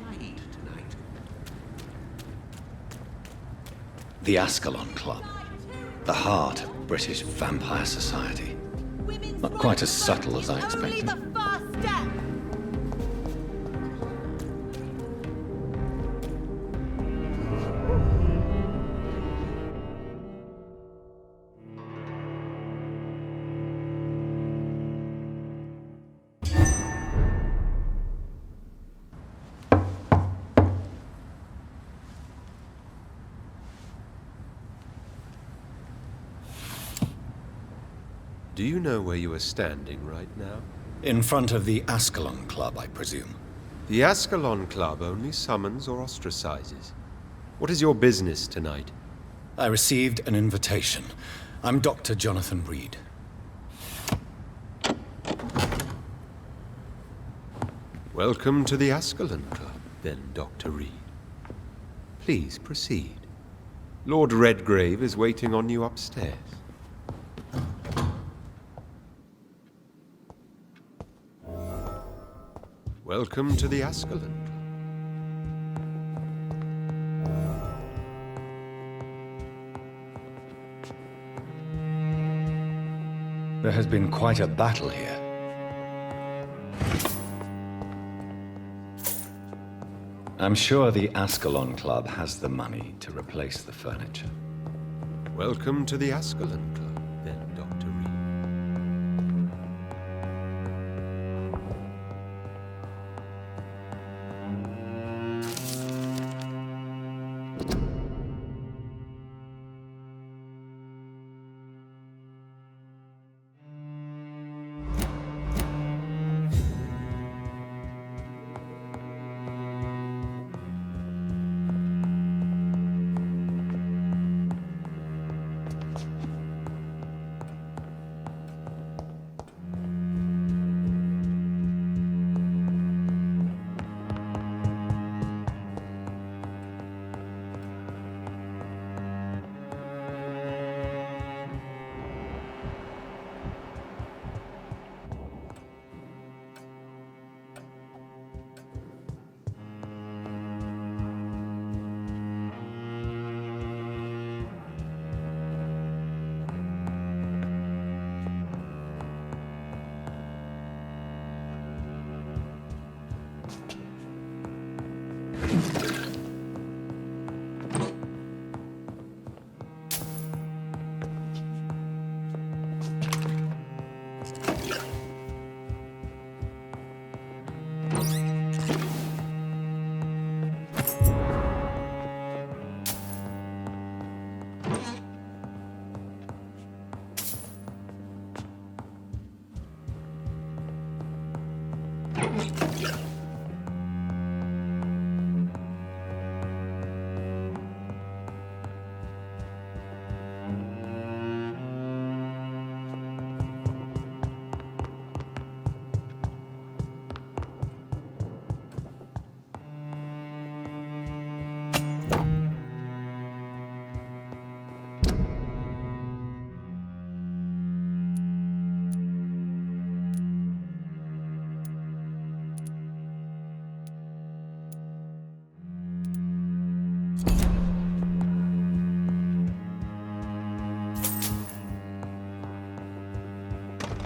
trade tonight? The Ascalon Club. The heart of British vampire society. Not quite as subtle as I expected. Only the first step. Do you know where you are standing right now? In front of the Ascalon Club, I presume. The Ascalon Club only summons or ostracizes. What is your business tonight? I received an invitation. I'm Dr. Jonathan Reed. Welcome to the Ascalon Club, then, Dr. Reed. Please proceed. Lord Redgrave is waiting on you upstairs. Welcome to the Ascalon Club. There has been quite a battle here. I'm sure the Ascalon Club has the money to replace the furniture. Welcome to the Ascalon Club, then, Dr. Reed.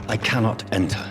I cannot enter.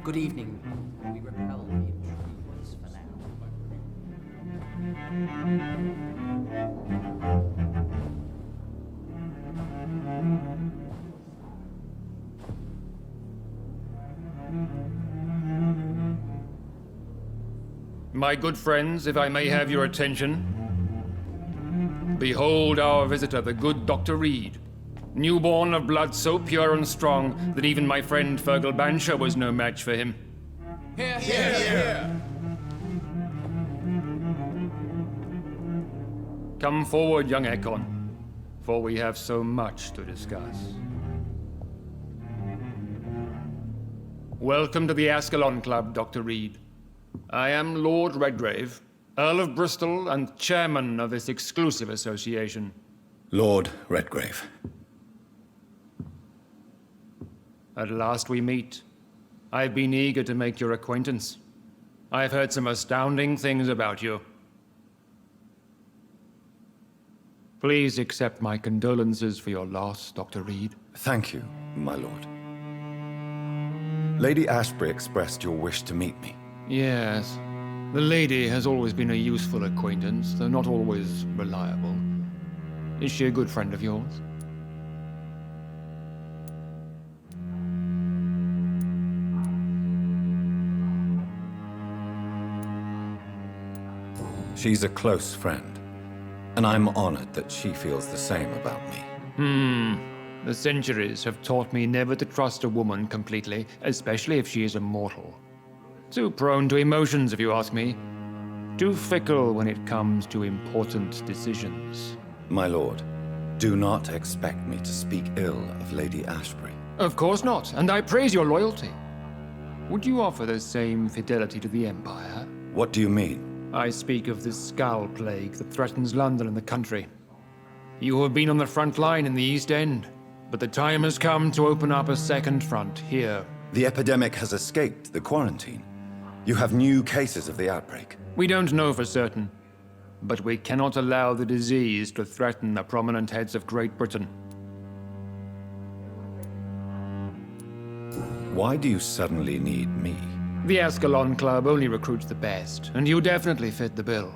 Good evening. We repel the intruders for now. My good friends, if I may have your attention. Behold our visitor, the good Dr. Reed. Newborn of blood so pure and strong that even my friend Fergal Bansher was no match for him. Here, here. Come forward, young Ekon, for we have so much to discuss. Welcome to the Ascalon Club, Dr. Reed. I am Lord Redgrave, Earl of Bristol and chairman of this exclusive association. Lord Redgrave. At last we meet. I've been eager to make your acquaintance. I've heard some astounding things about you. Please accept my condolences for your loss, Dr. Reed. Thank you, my lord. Lady Ashbury expressed your wish to meet me. Yes. The lady has always been a useful acquaintance, though not always reliable. Is she a good friend of yours? She's a close friend, and I'm honored that she feels the same about me. The centuries have taught me never to trust a woman completely, especially if she is a mortal. Too prone to emotions, if you ask me. Too fickle when it comes to important decisions. My lord, do not expect me to speak ill of Lady Ashbury. Of course not, and I praise your loyalty. Would you offer the same fidelity to the Empire? What do you mean? I speak of this skull plague that threatens London and the country. You have been on the front line in the East End, but the time has come to open up a second front here. The epidemic has escaped the quarantine. You have new cases of the outbreak. We don't know for certain, but we cannot allow the disease to threaten the prominent heads of Great Britain. Why do you suddenly need me? The Ascalon Club only recruits the best, and you definitely fit the bill.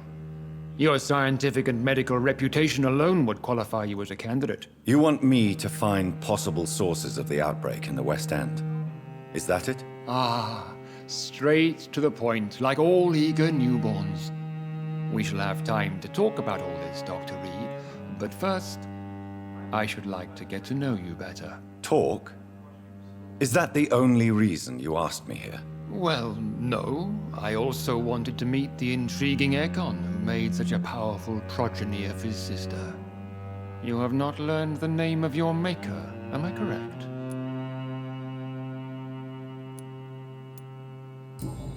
Your scientific and medical reputation alone would qualify you as a candidate. You want me to find possible sources of the outbreak in the West End. Is that it? Ah, straight to the point, like all eager newborns. We shall have time to talk about all this, Dr. Reed, but first, I should like to get to know you better. Talk? Is that the only reason you asked me here? Well, no. I also wanted to meet the intriguing Ekon who made such a powerful progeny of his sister. You have not learned the name of your maker, am I correct?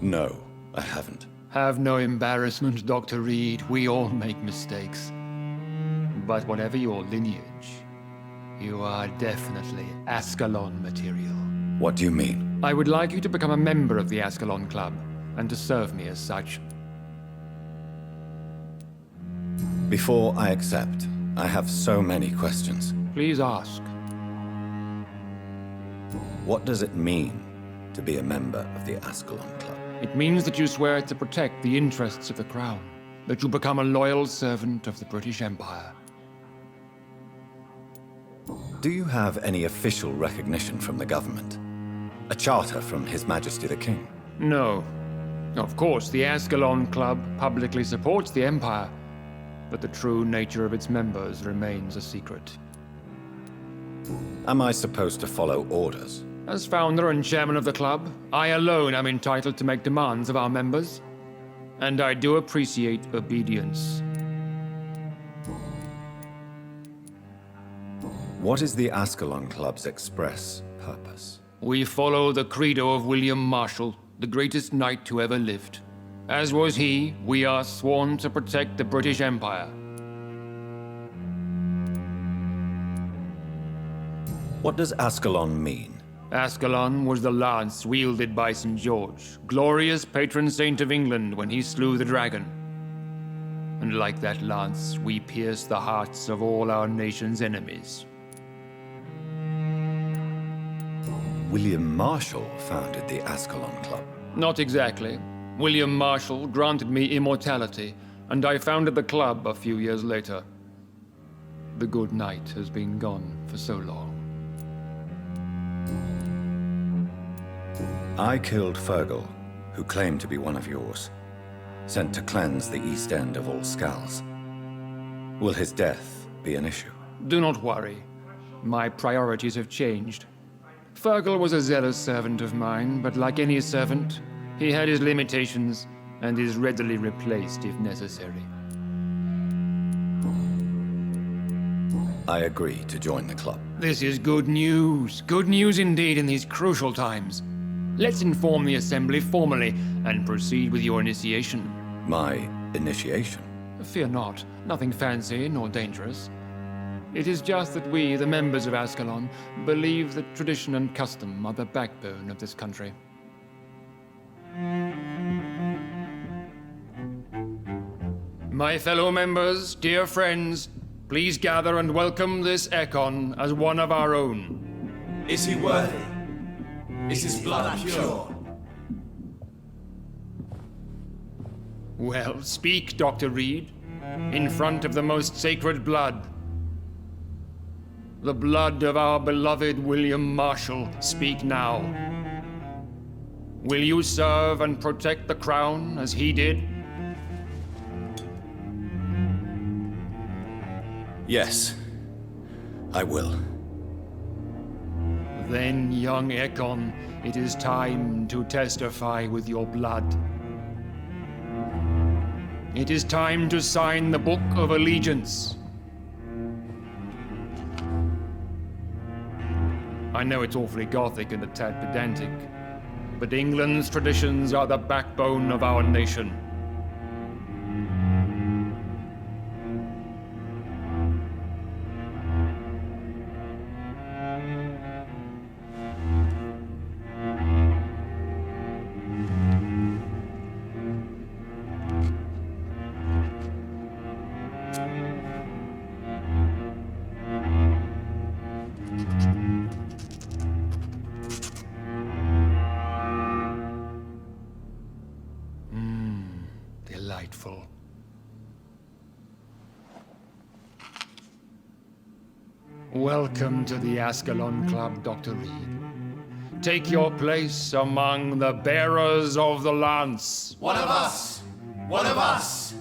No, I haven't. Have no embarrassment, Dr. Reed. We all make mistakes. But whatever your lineage, you are definitely Ascalon material. What do you mean? I would like you to become a member of the Ascalon Club, and to serve me as such. Before I accept, I have so many questions. Please ask. What does it mean to be a member of the Ascalon Club? It means that you swear to protect the interests of the Crown, that you become a loyal servant of the British Empire. Do you have any official recognition from the government? A charter from His Majesty the King? No. Of course, the Ascalon Club publicly supports the Empire, but the true nature of its members remains a secret. Am I supposed to follow orders? As founder and chairman of the club, I alone am entitled to make demands of our members, and I do appreciate obedience. What is the Ascalon Club's express purpose? We follow the credo of William Marshall, the greatest knight who ever lived. As was he, we are sworn to protect the British Empire. What does Ascalon mean? Ascalon was the lance wielded by St. George, glorious patron saint of England when he slew the dragon. And like that lance, we pierce the hearts of all our nation's enemies. William Marshall founded the Ascalon Club. Not exactly. William Marshall granted me immortality, and I founded the club a few years later. The good knight has been gone for so long. I killed Fergal, who claimed to be one of yours, sent to cleanse the East End of all skulls. Will his death be an issue? Do not worry. My priorities have changed. Fergal was a zealous servant of mine, but like any servant, he had his limitations and is readily replaced if necessary. I agree to join the club. This is good news. Good news indeed in these crucial times. Let's inform the Assembly formally and proceed with your initiation. My initiation? Fear not. Nothing fancy nor dangerous. It is just that we, the members of Ascalon, believe that tradition and custom are the backbone of this country. My fellow members, dear friends, please gather and welcome this Ekon as one of our own. Is he worthy? Is his blood pure? Well, speak, Dr. Reed, in front of the most sacred blood. The blood of our beloved William Marshall, speak now. Will you serve and protect the crown as he did? Yes, I will. Then, young Ekon, it is time to testify with your blood. It is time to sign the Book of Allegiance. I know it's awfully gothic and a tad pedantic, but England's traditions are the backbone of our nation. Delightful. Welcome to the Ascalon Club, Dr. Reed. Take your place among the bearers of the lance. One of us! One of us!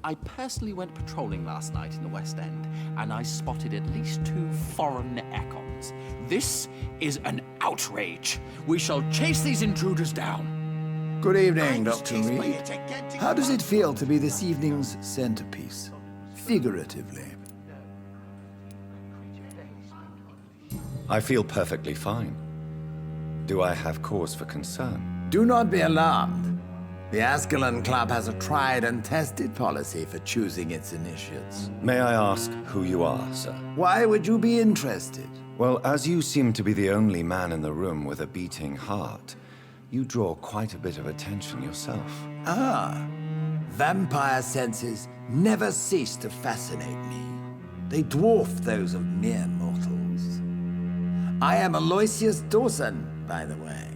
I personally went patrolling last night in the West End, and I spotted at least 2 foreign Ekons. This is an outrage. We shall chase these intruders down. Good evening, Dr. Reed. How does it feel to be this evening's centerpiece? Figuratively. I feel perfectly fine. Do I have cause for concern? Do not be alarmed. The Ascalon Club has a tried and tested policy for choosing its initiates. May I ask who you are, sir? Why would you be interested? Well, as you seem to be the only man in the room with a beating heart, you draw quite a bit of attention yourself. Ah, vampire senses never cease to fascinate me. They dwarf those of mere mortals. I am Aloysius Dawson, by the way.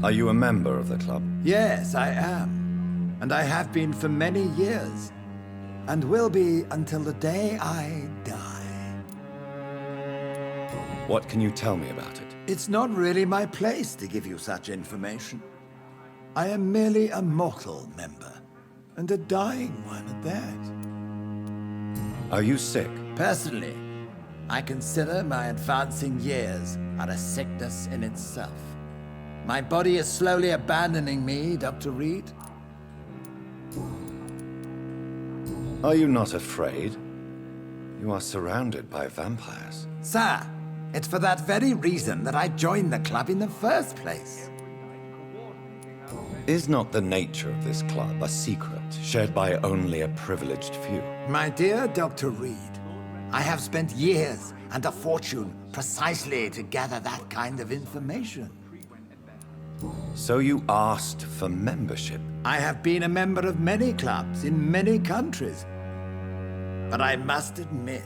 Are you a member of the club? Yes, I am. And I have been for many years. And will be until the day I die. What can you tell me about it? It's not really my place to give you such information. I am merely a mortal member, and a dying one at that. Are you sick? Personally, I consider my advancing years are a sickness in itself. My body is slowly abandoning me, Dr. Reed. Are you not afraid? You are surrounded by vampires. Sir, it's for that very reason that I joined the club in the first place. Is not the nature of this club a secret shared by only a privileged few? My dear Dr. Reed, I have spent years and a fortune precisely to gather that kind of information. So you asked for membership? I have been a member of many clubs in many countries. But I must admit,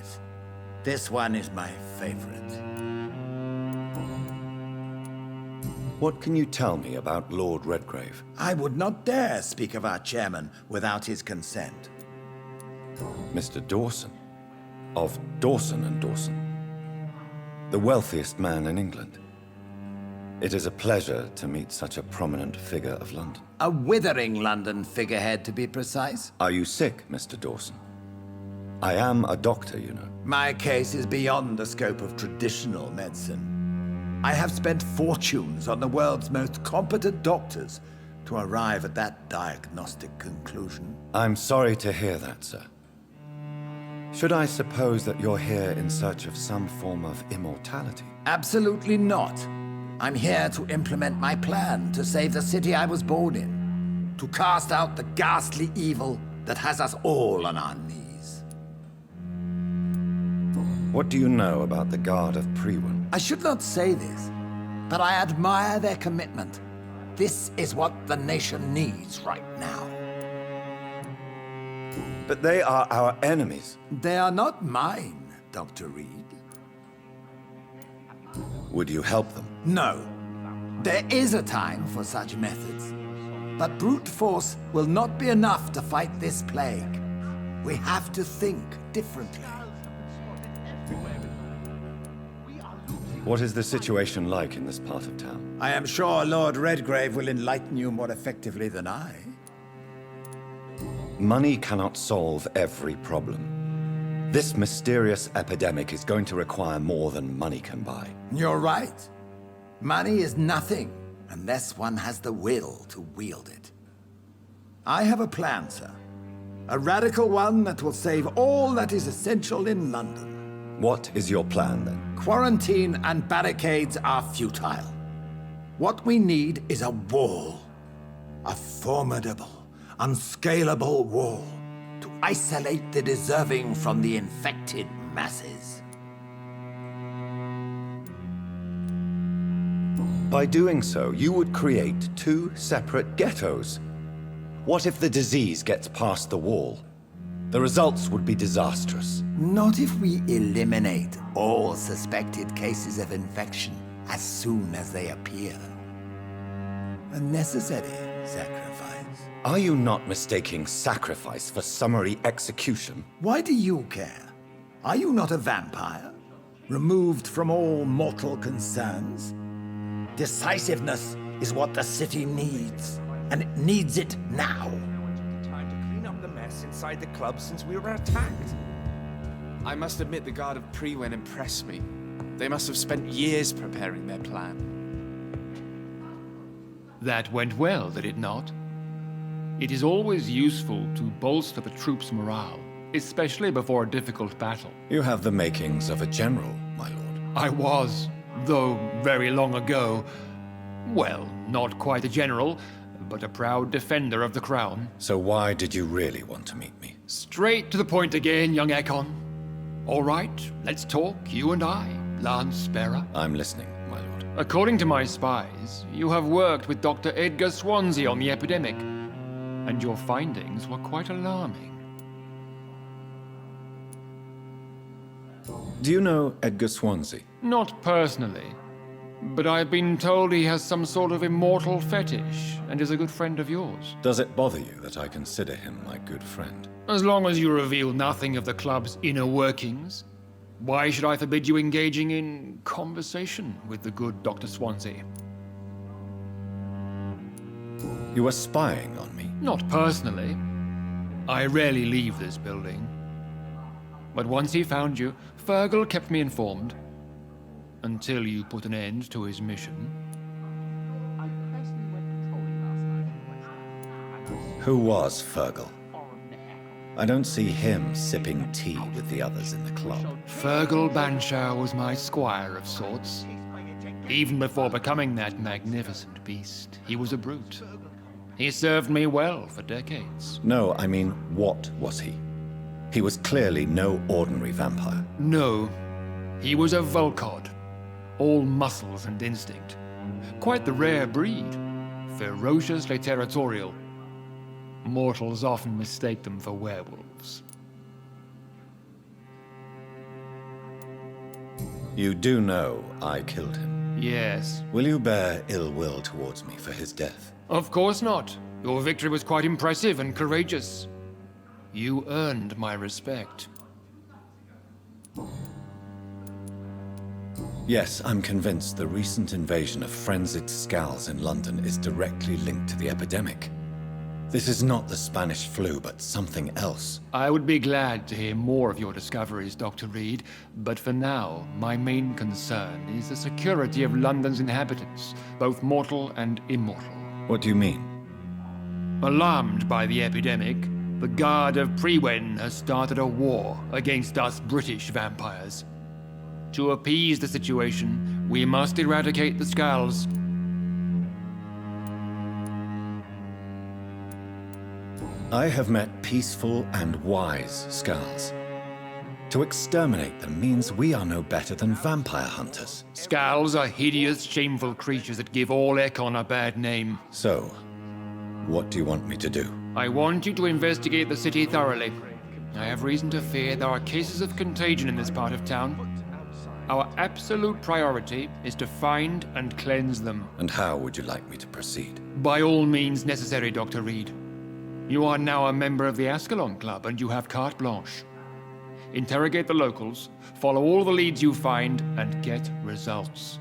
this one is my favorite. What can you tell me about Lord Redgrave? I would not dare speak of our chairman without his consent. Mr. Dawson, of Dawson and Dawson, the wealthiest man in England. It is a pleasure to meet such a prominent figure of London. A withering London figurehead, to be precise. Are you sick, Mr. Dawson? I am a doctor, you know. My case is beyond the scope of traditional medicine. I have spent fortunes on the world's most competent doctors to arrive at that diagnostic conclusion. I'm sorry to hear that, sir. Should I suppose that you're here in search of some form of immortality? Absolutely not. I'm here to implement my plan to save the city I was born in, to cast out the ghastly evil that has us all on our knees. What do you know about the Guard of Priwen? I should not say this, but I admire their commitment. This is what the nation needs right now. But they are our enemies. They are not mine, Dr. Reed. Would you help them? No. There is a time for such methods. But brute force will not be enough to fight this plague. We have to think differently. What is the situation like in this part of town? I am sure Lord Redgrave will enlighten you more effectively than I. Money cannot solve every problem. This mysterious epidemic is going to require more than money can buy. You're right. Money is nothing unless one has the will to wield it. I have a plan, sir. A radical one that will save all that is essential in London. What is your plan, then? Quarantine and barricades are futile. What we need is a wall. A formidable, unscalable wall to isolate the deserving from the infected masses. By doing so, you would create two separate ghettos. What if the disease gets past the wall? The results would be disastrous. Not if we eliminate all suspected cases of infection as soon as they appear. A necessary sacrifice. Are you not mistaking sacrifice for summary execution? Why do you care? Are you not a vampire? Removed from all mortal concerns? Decisiveness is what the city needs, and it needs it now. Time to clean up the mess inside the club since we were attacked. I must admit the Guard of Priwen impressed me. They must have spent years preparing their plan. That went well, did it not? It is always useful to bolster the troops' morale, especially before a difficult battle. You have the makings of a general, my lord. I was, though very long ago. Well, not quite a general, but a proud defender of the crown. So why did you really want to meet me? Straight to the point again, young Ekon. All right, let's talk, you and I, Lance Sparrow. I'm listening, my lord. According to my spies, you have worked with Dr. Edgar Swansea on the epidemic, and your findings were quite alarming. Do you know Edgar Swansea? Not personally, but I've been told he has some sort of immortal fetish and is a good friend of yours. Does it bother you that I consider him my good friend? As long as you reveal nothing of the club's inner workings, why should I forbid you engaging in conversation with the good Dr. Swansea? You were spying on me? Not personally. I rarely leave this building. But once he found you, Fergal kept me informed. Until you put an end to his mission. I personally went patrolling last night in the West End, and I Who was Fergal? foreign echoes. I don't see him sipping tea with the others in the club. Fergal Banshaw was my squire of sorts. Even before becoming that magnificent beast, he was a brute. He served me well for decades. No, I mean, what was he? He was clearly no ordinary vampire. No, he was a Volcod. All muscles and instinct. Quite the rare breed. Ferociously territorial. Mortals often mistake them for werewolves. You do know I killed him. Yes. Will you bear ill will towards me for his death? Of course not. Your victory was quite impressive and courageous. You earned my respect. Yes, I'm convinced the recent invasion of frenzied Skulls in London is directly linked to the epidemic. This is not the Spanish flu, but something else. I would be glad to hear more of your discoveries, Dr. Reed, but for now, my main concern is the security of London's inhabitants, both mortal and immortal. What do you mean? Alarmed by the epidemic, the Guard of Prewen has started a war against us British vampires. To appease the situation, we must eradicate the Skulls. I have met peaceful and wise Skulls. To exterminate them means we are no better than vampire hunters. Skulls are hideous, shameful creatures that give all Ekon a bad name. So, what do you want me to do? I want you to investigate the city thoroughly. I have reason to fear there are cases of contagion in this part of town. Our absolute priority is to find and cleanse them. And how would you like me to proceed? By all means necessary, Dr. Reed. You are now a member of the Ascalon Club and you have carte blanche. Interrogate the locals, follow all the leads you find, and get results.